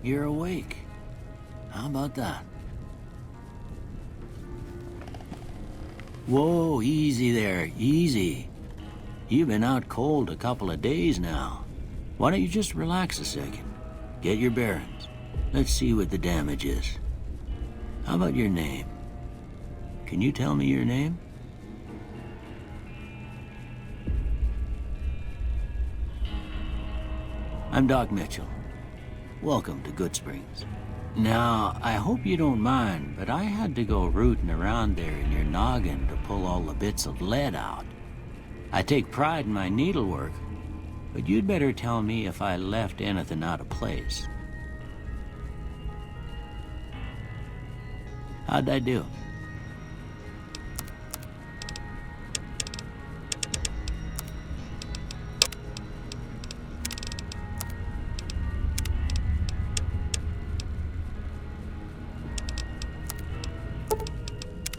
you're awake. How about that? Whoa, easy there, easy. You've been out cold a couple of days now. Why don't you just relax a second? Get your bearings. Let's see what the damage is. How about your name? Can you tell me your name? I'm Doc Mitchell. Welcome to Good Springs. Now, I hope you don't mind, but I had to go rooting around there in your noggin to pull all the bits of lead out. I take pride in my needlework, but you'd better tell me if I left anything out of place. How'd I do?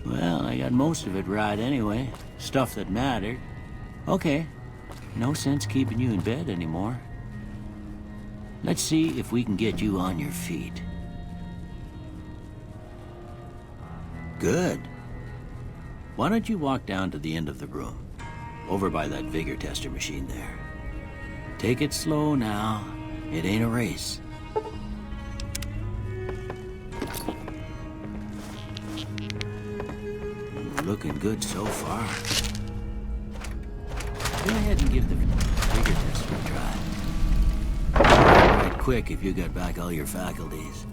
Well, I got most of it right anyway. Stuff that mattered. Okay. No sense keeping you in bed anymore. Let's see if we can get you on your feet. Good. Why don't you walk down to the end of the room, over by that vigor tester machine there. Take it slow now. It ain't a race. Looking good so far. Go ahead and give the vigor tester a try. Right quick if you got back all your faculties.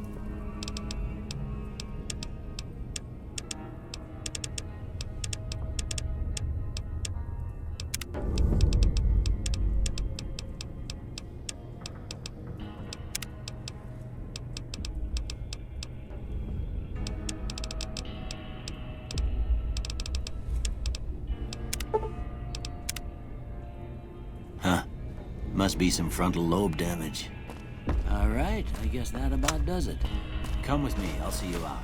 Must be some frontal lobe damage. All right, I guess that about does it. Come with me, I'll see you out.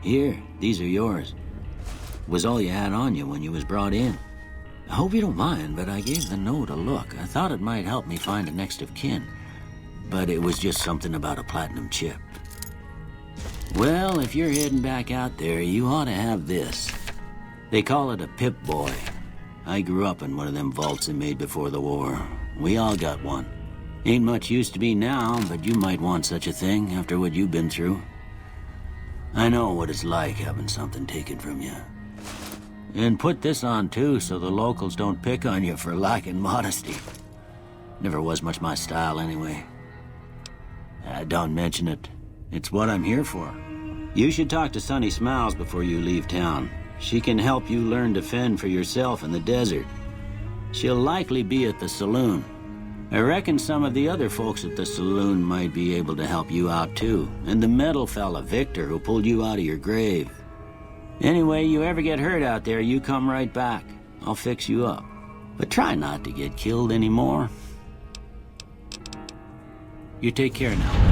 Here, these are yours. Was all you had on you when you was brought in. I hope you don't mind, but I gave the note a look. I thought it might help me find a next of kin. But it was just something about a platinum chip. Well, if you're heading back out there, you ought to have this. They call it a Pip-Boy. I grew up in one of them vaults they made before the war. We all got one. Ain't much use to be now, but you might want such a thing after what you've been through. I know what it's like having something taken from you. And put this on too, so the locals don't pick on you for lacking modesty. Never was much my style anyway. Don't mention it. It's what I'm here for. You should talk to Sunny Smiles before you leave town. She can help you learn to fend for yourself in the desert. She'll likely be at the saloon. I reckon some of the other folks at the saloon might be able to help you out too. And the metal fella, Victor, who pulled you out of your grave. Anyway, you ever get hurt out there, you come right back. I'll fix you up. But try not to get killed anymore. You take care now.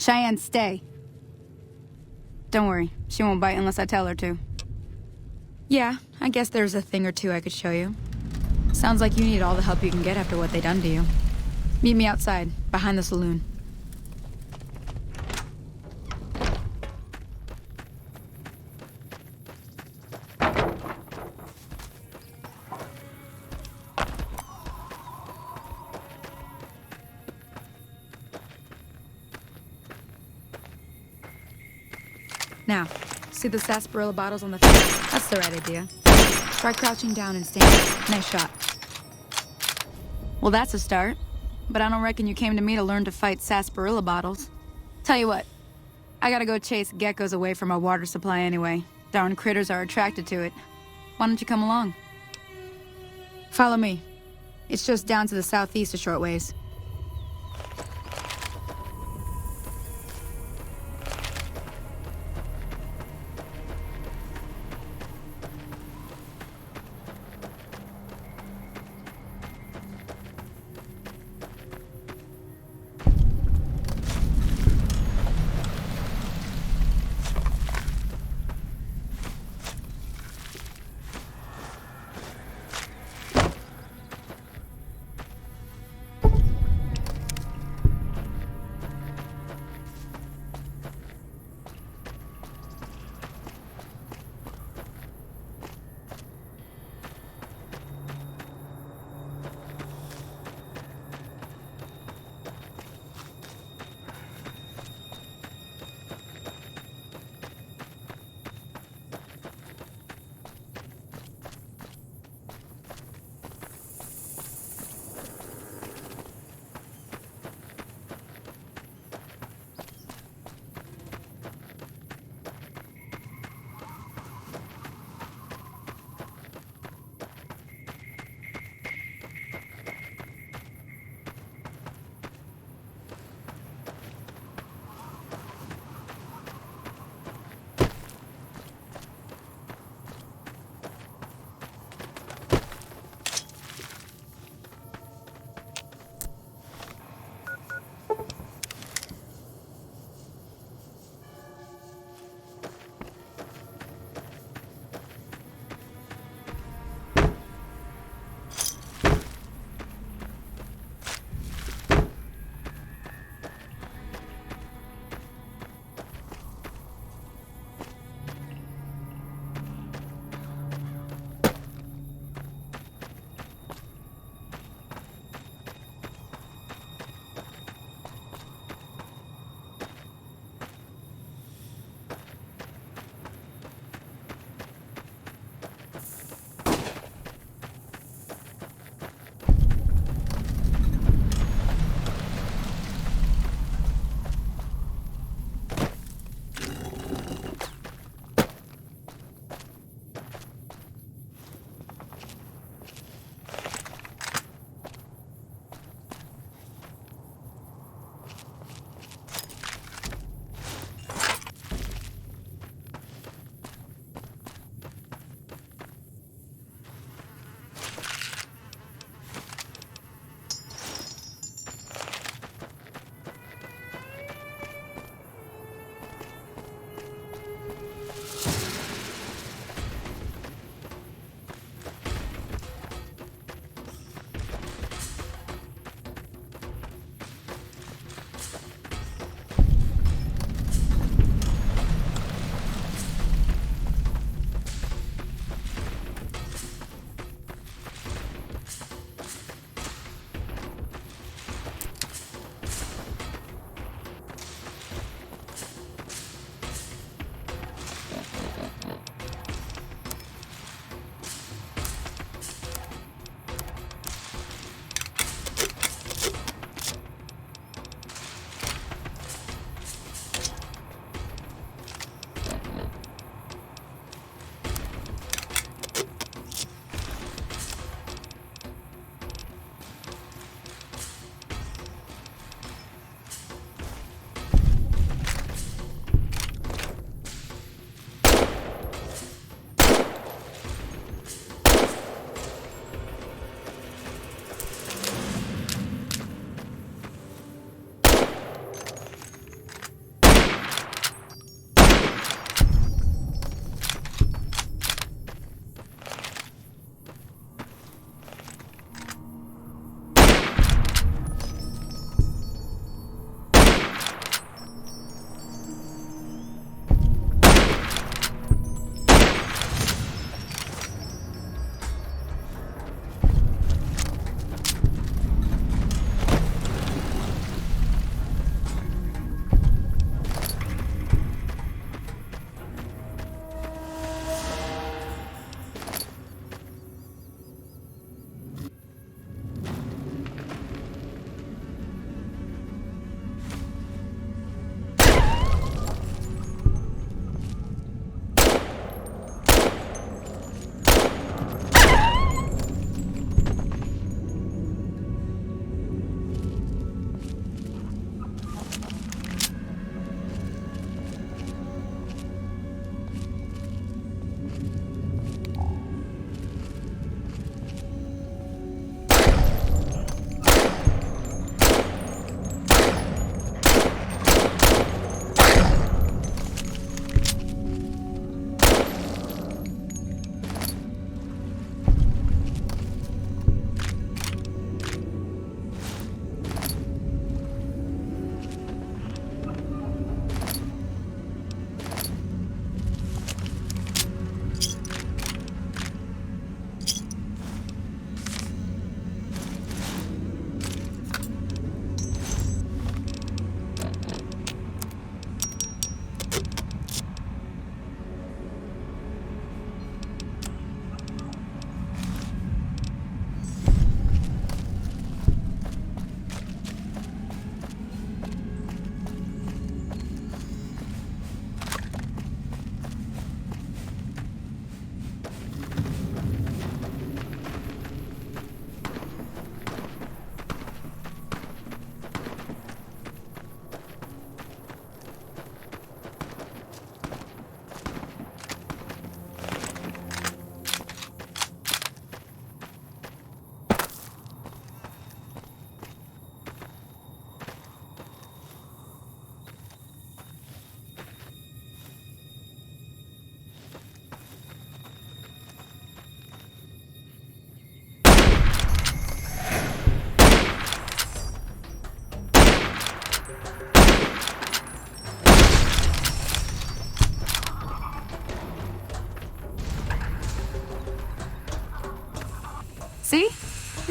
Cheyenne, stay. Don't worry, she won't bite unless I tell her to. Yeah, I guess there's a thing or two I could show you. Sounds like you need all the help you can get after what they done to you. Meet me outside, behind the saloon. Now, see the sarsaparilla bottles on the floor? That's the right idea. Try crouching down and standing. Nice shot. Well, that's a start. But I don't reckon you came to me to learn to fight sarsaparilla bottles. Tell you what, I gotta go chase geckos away from our water supply anyway. Darn critters are attracted to it. Why don't you come along? Follow me. It's just down to the southeast a short ways.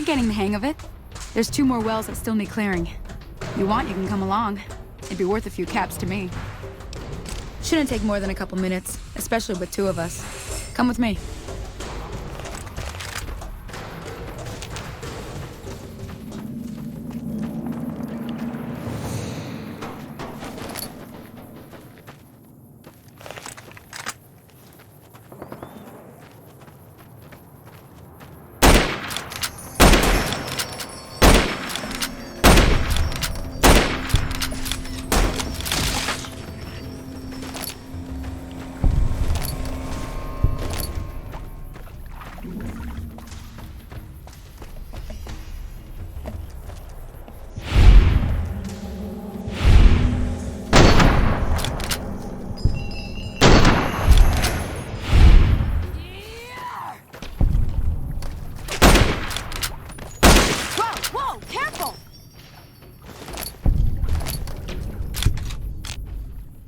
getting the hang of it. There's 2 more wells that still need clearing. You want, you can come along. It'd be worth a few caps to me. Shouldn't take more than a couple minutes, especially with 2 of us. Come with me.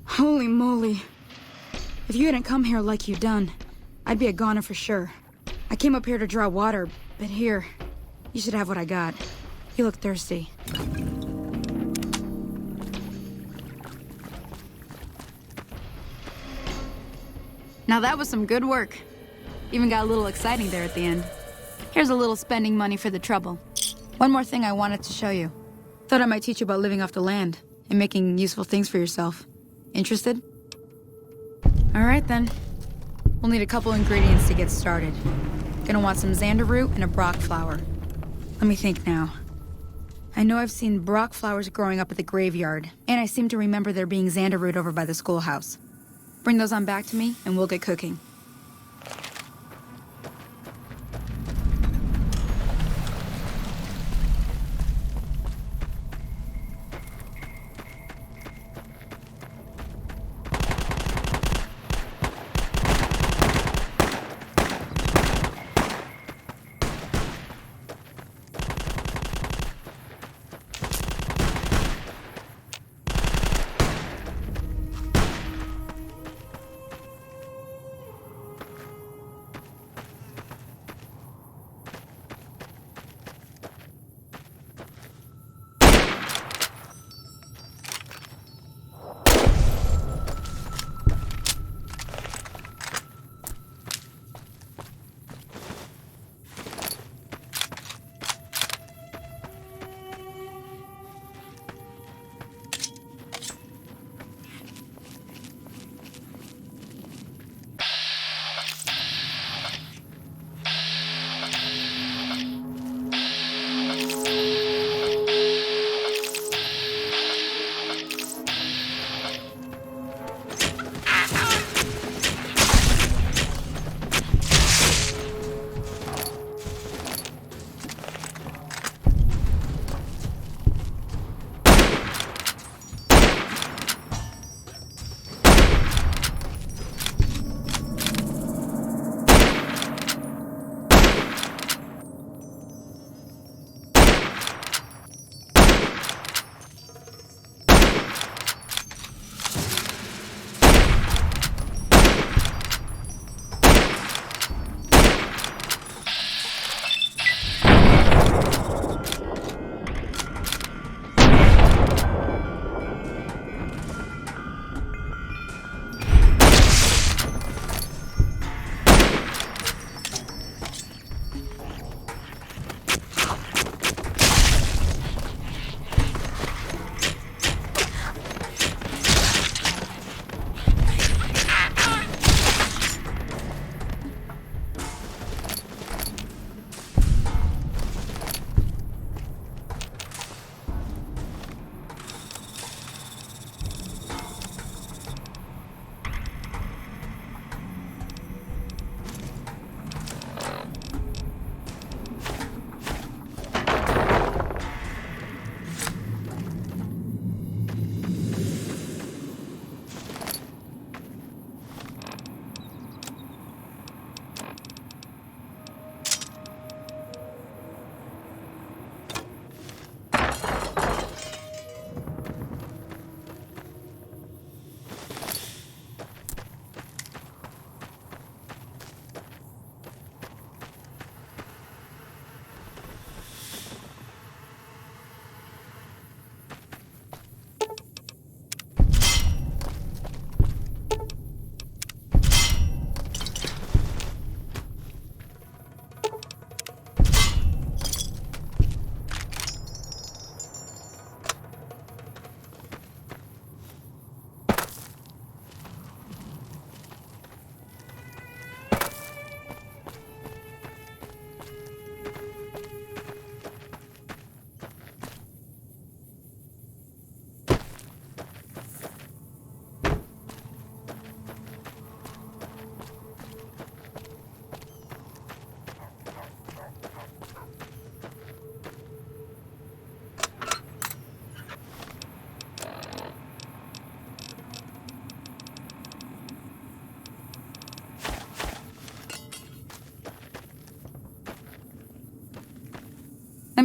Holy moly. If you hadn't come here like you done, I'd be a goner for sure. I came up here to draw water, but here, you should have what I got. You look thirsty. Now that was some good work. Even got a little exciting there at the end. Here's a little spending money for the trouble. One more thing I wanted to show you. Thought I might teach you about living off the land and making useful things for yourself. Interested? All right, then. We'll need a couple ingredients to get started. Gonna want some xander root and a brock flower. Let me think now. I know I've seen brock flowers growing up at the graveyard, and I seem to remember there being xander root over by the schoolhouse. Bring those on back to me, and we'll get cooking.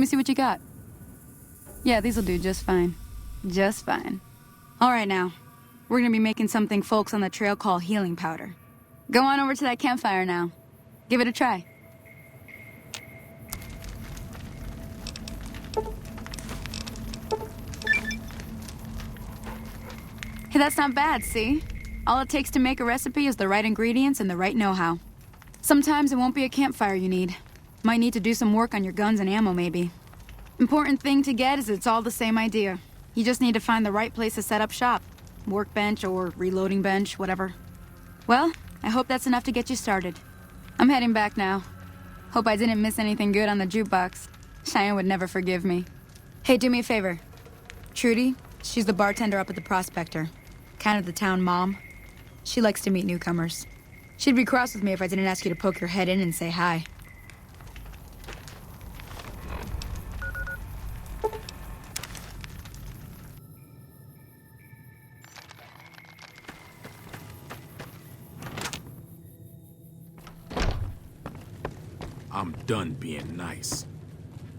me see what you got. Yeah, these'll do just fine. Just fine. All right, now. We're gonna be making something folks on the trail call healing powder. Go on over to that campfire now. Give it a try. Hey, that's not bad, see? All it takes to make a recipe is the right ingredients and the right know-how. Sometimes it won't be a campfire you need. Might need to do some work on your guns and ammo, maybe. Important thing to get is it's all the same idea. You just need to find the right place to set up shop. Workbench or reloading bench, whatever. Well, I hope that's enough to get you started. I'm heading back now. Hope I didn't miss anything good on the jukebox. Cheyenne would never forgive me. Hey, do me a favor. Trudy, she's the bartender up at the Prospector. Kind of the town mom. She likes to meet newcomers. She'd be cross with me if I didn't ask you to poke your head in and say hi. I'm done being nice.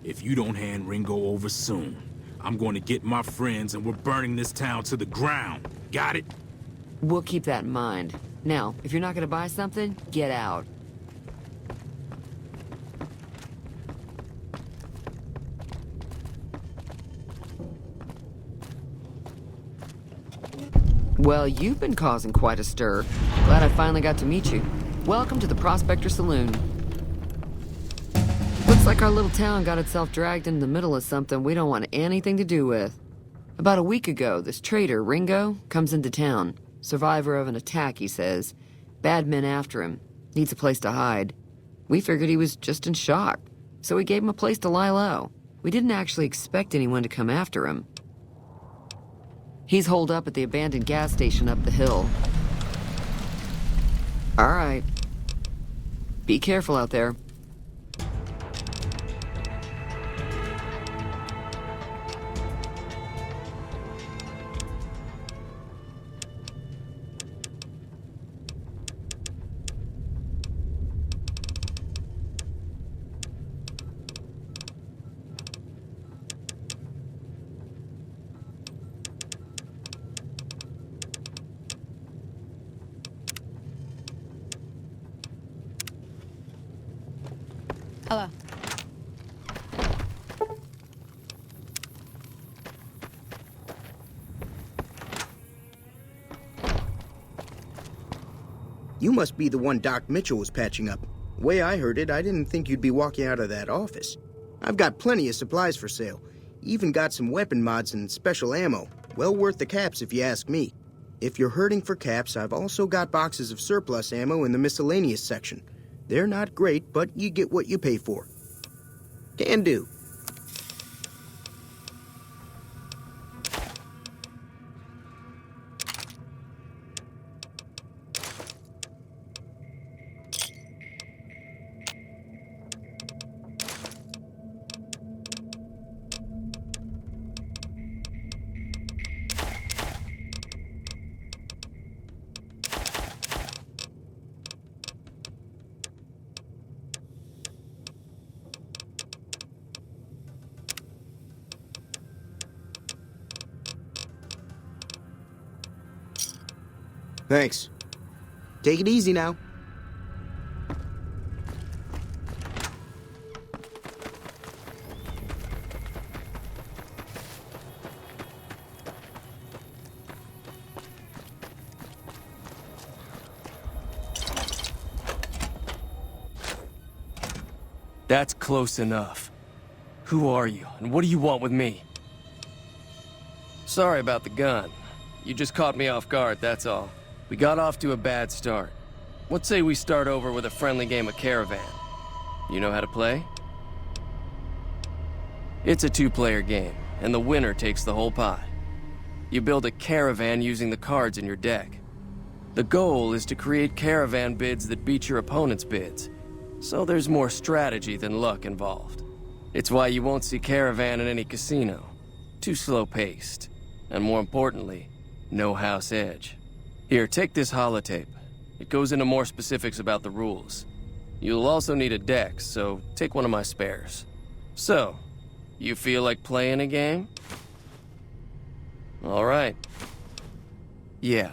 If you don't hand Ringo over soon, I'm going to get my friends and we're burning this town to the ground. Got it? We'll keep that in mind. Now, if you're not gonna buy something, get out. Well, you've been causing quite a stir. Glad I finally got to meet you. Welcome to the Prospector Saloon. Looks like our little town got itself dragged into the middle of something we don't want anything to do with. About a week ago, this traitor, Ringo, comes into town. Survivor of an attack, he says. Bad men after him. Needs a place to hide. We figured he was just in shock, so we gave him a place to lie low. We didn't actually expect anyone to come after him. He's holed up at the abandoned gas station up the hill. All right. Be careful out there. Hello. You must be the one Doc Mitchell was patching up. Way I heard it, I didn't think you'd be walking out of that office. I've got plenty of supplies for sale. Even got some weapon mods and special ammo. Well worth the caps if you ask me. If you're hurting for caps, I've also got boxes of surplus ammo in the miscellaneous section. They're not great, but you get what you pay for. Can do. Thanks. Take it easy now. That's close enough. Who are you, and what do you want with me? Sorry about the gun. You just caught me off guard, that's all. We got off to a bad start. What say we start over with a friendly game of Caravan? You know how to play? It's a two-player game, and the winner takes the whole pot. You build a caravan using the cards in your deck. The goal is to create caravan bids that beat your opponent's bids, so there's more strategy than luck involved. It's why you won't see Caravan in any casino. Too slow-paced, and more importantly, no house edge. Here, take this holotape. It goes into more specifics about the rules. You'll also need a deck, so take one of my spares. So, You feel like playing a game? All right. Yeah.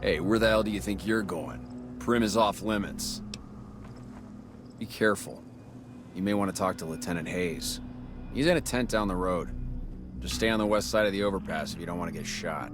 Hey, where the hell do you think you're going? Prim is off limits. Be careful. You may want to talk to Lieutenant Hayes. He's in a tent down the road. Just stay on the west side of the overpass if you don't want to get shot.